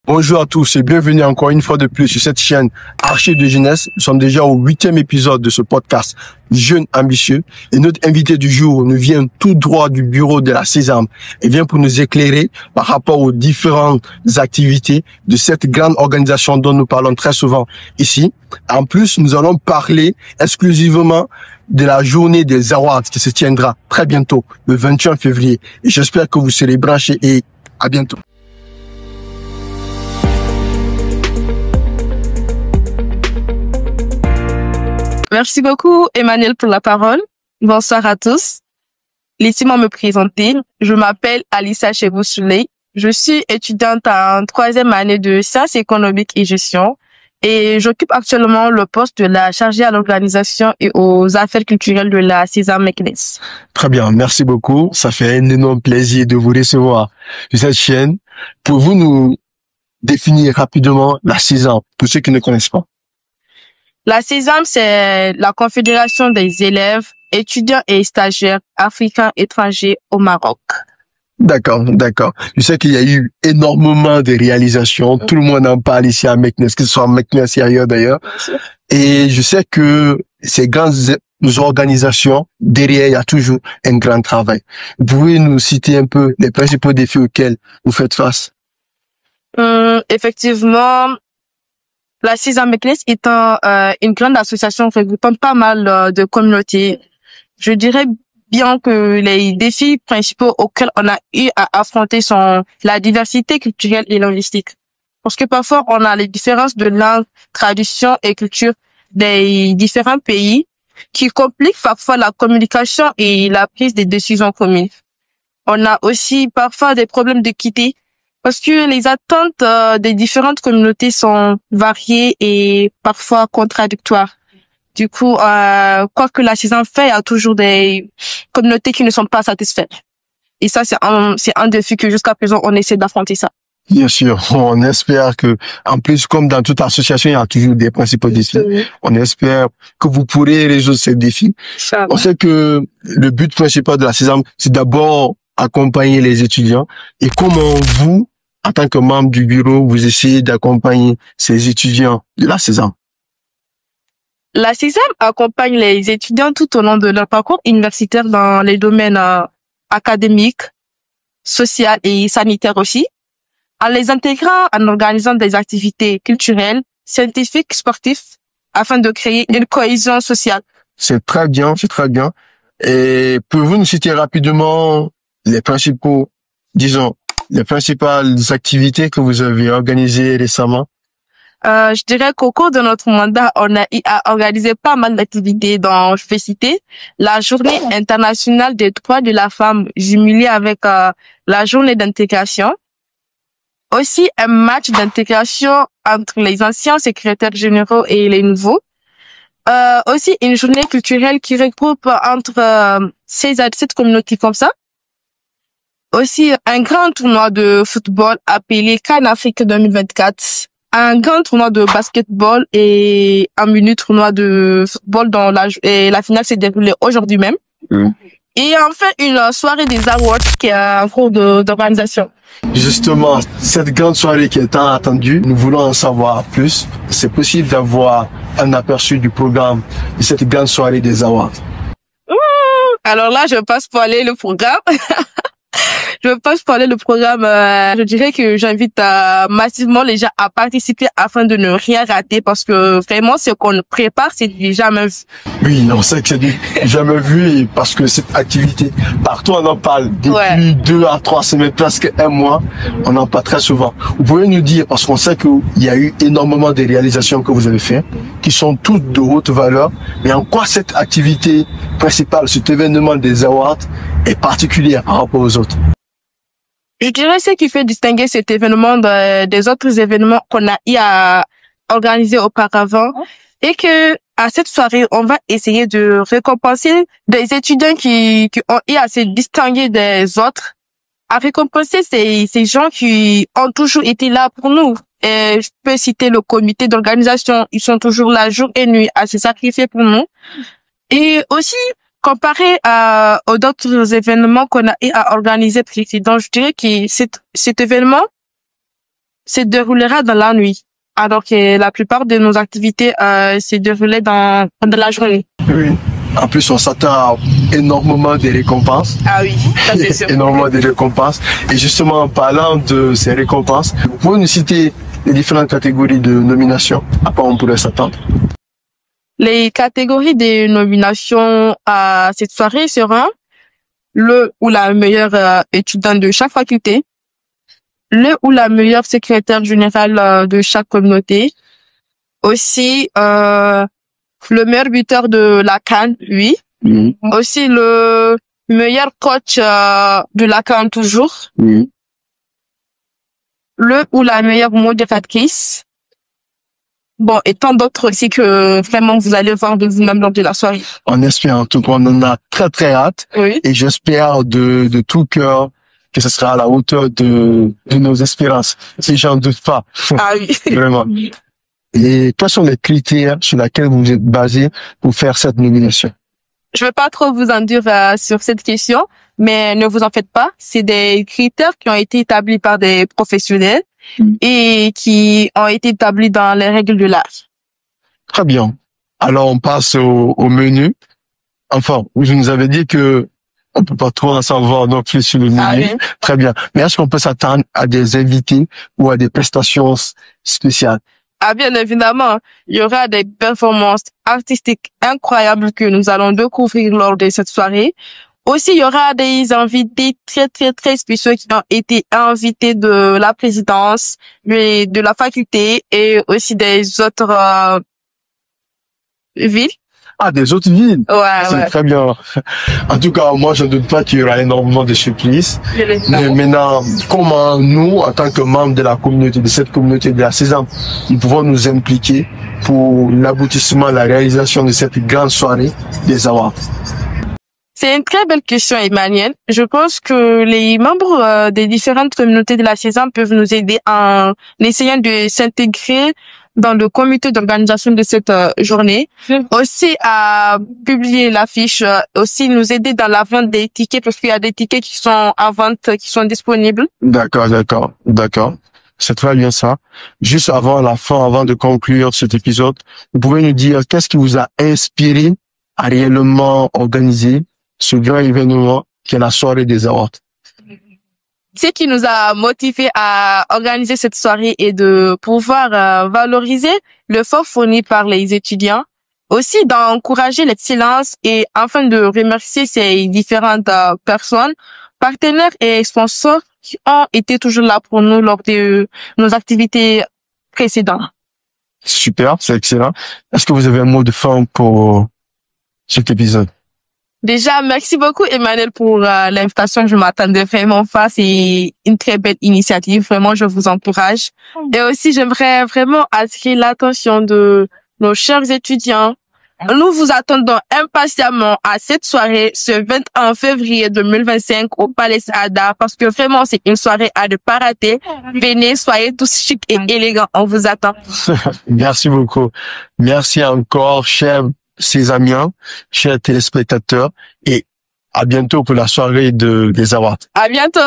Bonjour à tous et bienvenue encore une fois de plus sur cette chaîne Archives de jeunesse. Nous sommes déjà au 8e épisode de ce podcast Jeunes ambitieux et notre invité du jour nous vient tout droit du bureau de la Sésame et vient pour nous éclairer par rapport aux différentes activités de cette grande organisation dont nous parlons très souvent ici. En plus, nous allons parler exclusivement de la journée des awards qui se tiendra très bientôt, le 21 février. Et j'espère que vous serez branchés et à bientôt. Merci beaucoup, Emmanuel, pour la parole. Bonsoir à tous. Laissez-moi me présenter. Je m'appelle Alissa Chebou-Souley. Je suis étudiante en 3e année de sciences économiques et gestion et j'occupe actuellement le poste de la chargée à l'organisation et aux affaires culturelles de la Sésame Meknès. Très bien, merci beaucoup. Ça fait un énorme plaisir de vous recevoir sur cette chaîne. Pouvez-vous nous définir rapidement la Sésame pour ceux qui ne connaissent pas? La Sésame, c'est la confédération des élèves, étudiants et stagiaires africains étrangers au Maroc. D'accord. Je sais qu'il y a eu énormément de réalisations. Tout le monde en parle ici à Meknès, que ce soit à Meknès et ailleurs d'ailleurs. Et je sais que ces grandes organisations, derrière, il y a toujours un grand travail. Vous pouvez nous citer un peu les principaux défis auxquels vous faites face? Effectivement, la Sésame Meknès étant une grande association regroupant pas mal de communautés, je dirais bien que les défis principaux auxquels on a eu à affronter sont la diversité culturelle et linguistique. Parce que parfois, on a les différences de langue, tradition et culture des différents pays qui compliquent parfois la communication et la prise des décisions communes. On a aussi parfois des problèmes d'équité parce que les attentes des différentes communautés sont variées et parfois contradictoires. Du coup, quoi que la Sésame fait, il y a toujours des communautés qui ne sont pas satisfaites. Et ça, c'est un défi que jusqu'à présent, on essaie d'affronter ça. Bien sûr, on espère que, en plus, comme dans toute association, il y a toujours des principaux défis. On espère que vous pourrez résoudre ces défis. On sait que le but principal de la Sésame, c'est d'abord accompagner les étudiants. Et comment vous, en tant que membre du bureau, vous essayez d'accompagner ces étudiants de la Sésame? La Sésame accompagne les étudiants tout au long de leur parcours universitaire dans les domaines académiques, sociaux et sanitaires aussi, en les intégrant en organisant des activités culturelles, scientifiques, sportives, afin de créer une cohésion sociale. C'est très bien. Et pouvez-vous nous citer rapidement les principales activités que vous avez organisées récemment? Je dirais qu'au cours de notre mandat, on a eu à organiser pas mal d'activités dont je vais citer la Journée internationale des droits de la femme jumelée avec la journée d'intégration. Aussi un match d'intégration entre les anciens secrétaires généraux et les nouveaux. Aussi une journée culturelle qui regroupe entre 16 à 17 communautés comme ça. Aussi un grand tournoi de football appelé CAN Afrique 2024. Un grand tournoi de basketball et un mini tournoi de football dont la finale s'est déroulée aujourd'hui même. Et enfin, une soirée des awards qui est en cours d'organisation. Justement, cette grande soirée qui est tant attendue, nous voulons en savoir plus. C'est possible d'avoir un aperçu du programme de cette grande soirée des awards? Alors là, je passe pour aller le programme. Je dirais que j'invite massivement les gens à participer afin de ne rien rater parce que vraiment, ce qu'on prépare, c'est du jamais vu. Oui, on sait que c'est du jamais vu et parce que cette activité, partout on en parle depuis 2 à 3 semaines, presque un mois, on en parle très souvent. Vous pouvez nous dire, parce qu'on sait qu'il y a eu énormément de réalisations que vous avez faites, qui sont toutes de haute valeur, mais en quoi cette activité principale, cet événement des awards, est particulière par rapport aux autres? Je dirais ce qui fait distinguer cet événement des autres événements qu'on a eu à organiser auparavant et que à cette soirée, on va essayer de récompenser des étudiants qui ont eu à se distinguer des autres, à récompenser ces gens qui ont toujours été là pour nous. Et je peux citer le comité d'organisation, ils sont toujours là jour et nuit à se sacrifier pour nous. Et aussi, comparé aux d'autres événements qu'on a eu à organiser précédents, je dirais que cet événement, se déroulera dans la nuit, alors que la plupart de nos activités se déroulaient dans la journée. Oui. En plus, on s'attend à énormément de récompenses. Ah oui, ça c'est sûr. Énormément de récompenses. Et justement, en parlant de ces récompenses, vous pouvez nous citer les différentes catégories de nominations à quoi on pourrait s'attendre? Les catégories de nominations à cette soirée seront le ou la meilleure étudiante de chaque faculté, le ou la meilleure secrétaire générale de chaque communauté, aussi le meilleur buteur de la CAN, oui, aussi le meilleur coach de la CAN toujours, le ou la meilleure modératrice. Bon, et tant d'autres aussi que vraiment vous allez voir de vous-même lors de la soirée. On espère, en tout cas, on en a très très hâte. Oui. Et j'espère de tout cœur que ce sera à la hauteur de nos espérances. Si j'en doute pas. Ah oui. Vraiment. Et quels sont les critères sur lesquels vous êtes basé pour faire cette nomination? Je veux pas trop vous en dire sur cette question, mais ne vous en faites pas. C'est des critères qui ont été établis par des professionnels et qui ont été établis dans les règles de l'art. Très bien. Alors, on passe au menu. Enfin, vous nous avez dit que on peut pas trop en savoir non plus sur le menu. Ah oui. Très bien. Mais est-ce qu'on peut s'attendre à des invités ou à des prestations spéciales? Ah, bien évidemment, il y aura des performances artistiques incroyables que nous allons découvrir lors de cette soirée. Aussi, il y aura des invités très, très, très spéciaux qui ont été invités de la présidence, mais de la faculté et aussi des autres villes. Ah, des autres villes. Ouais, C'est ouais. très bien. En tout cas, moi, je ne doute pas qu'il y aura énormément de surprises. Bien Mais évidemment. maintenant, comment nous, en tant que membres de la communauté, de cette communauté de la Sésame, nous pouvons nous impliquer pour l'aboutissement, la réalisation de cette grande soirée des awards? C'est une très belle question, Emmanuel. Je pense que les membres des différentes communautés de la Sésame peuvent nous aider en essayant de s'intégrer dans le comité d'organisation de cette journée. Aussi à publier l'affiche, aussi nous aider dans la vente des tickets parce qu'il y a des tickets qui sont en vente, qui sont disponibles. D'accord. C'est très bien ça. Juste avant la fin, avant de conclure cet épisode, vous pouvez nous dire qu'est-ce qui vous a inspiré à réellement organiser ce grand événement qui est la soirée des awards? Ce qui nous a motivés à organiser cette soirée est de pouvoir valoriser l'effort fourni par les étudiants, aussi d'encourager l'excellence et enfin de remercier ces différentes personnes, partenaires et sponsors qui ont été toujours là pour nous lors de nos activités précédentes. Super, c'est excellent. Est-ce que vous avez un mot de fin pour cet épisode? Déjà, merci beaucoup Emmanuel pour l'invitation. Je m'attendais vraiment pas. C'est une très belle initiative. Vraiment, je vous encourage. Et aussi, j'aimerais vraiment attirer l'attention de nos chers étudiants. Nous vous attendons impatiemment à cette soirée ce 21 février 2025 au Palais Saada parce que vraiment, c'est une soirée à ne pas rater. Venez, soyez tous chics et élégants. On vous attend. Merci beaucoup. Merci encore, chers Sésamiens, chers téléspectateurs, et à bientôt pour la soirée des awards. À bientôt!